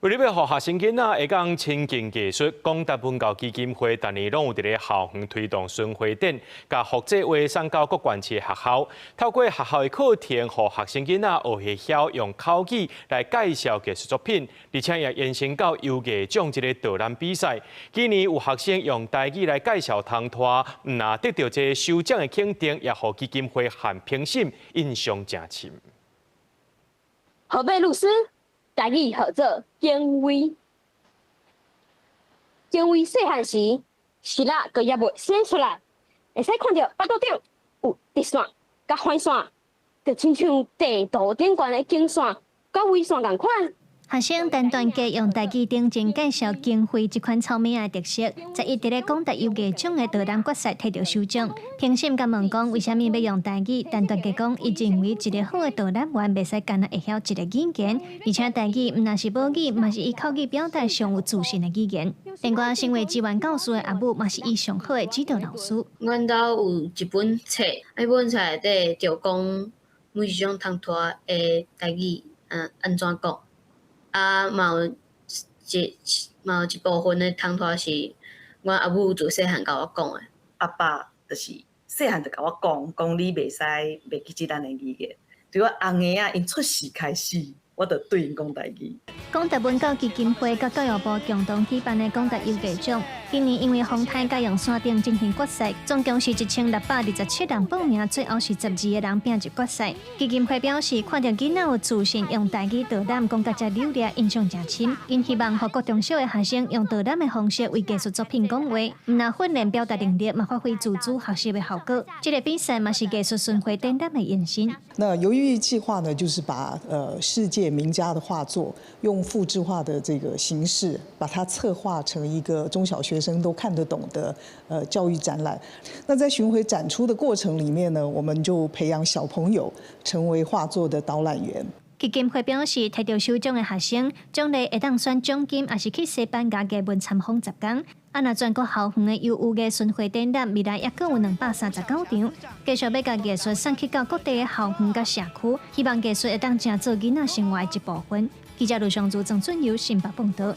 為了要讓學生囡仔會講親近藝術，廣達文教基金會逐年攏有佇咧校園推動巡迴展，甲複製畫送到各縣市學校，透過學校的課程，讓學生囡仔學會曉用口語來介紹藝術作品，而且也延伸到優藝獎一個導覽比賽。今年有學生用台語來介紹唐拖，唔但得到這首獎的肯定，也讓基金會和評審印象誠深。河北律師。台語號做敬畏，敬畏細漢時，是啦，個也未生出來，會使看到腹肚頂有直線甲橫線，就親像地圖頂懸的經線甲緯線共款。學生單團結用台語認真介紹敬畏這款草莓的特色，在伊佇咧廣達優藝獎的導覽決賽摕到首獎。評審甲問講，為什麼要用台語？單團結講，伊認為一個好的導覽員袂使干那會曉一個語言，而且台語唔但是母語，嘛是以口語表達上有自信的語言。另外，身為資源教師的阿母，嘛是伊上好的指導老師。阮兜有一本冊，迄本冊內底就講每一種唐拖的台語，安怎講？嘛有一部分的唐拖是阮阿母自細漢甲我講的。阿爸就是細漢就甲我講你袂使袂記咱的語言。對我翁個因出世開始，我就對因講台語。廣達文教基金會甲教育部共同舉辦的廣達優藝獎，今年因為風台甲用線頂進行決賽，總共是1627人報名，最後是12個人拼入決賽。基金會表示，看到囡仔有自信用台語導覽，講甲遮流利，印象誠深。因希望予各中小的學生用導覽的方式為藝術作品講話，唔但訓練表達能力，嘛發揮自主學習的效果。這個比賽嘛是藝術巡迴展覽的延伸。那遊藝計劃呢，就是把世界名家的畫作用複製化的這個形式，把它策劃成一個中小學生都看得懂的教育展覽。那在巡迴展出的過程裡面呢，我們就培養小朋友成為畫作的導覽員。基金會表示，摕到首獎的學生，獎勵會當選獎金，也是去西班牙藝文參訪10天。那全國校園的優藝巡迴展覽，未來還佫有239場，繼續要甲藝術送去到各地的校園甲社區，希望藝術會當成做囡仔生活的一部分。記者盧尚珠、鄭俊佑、新北報道。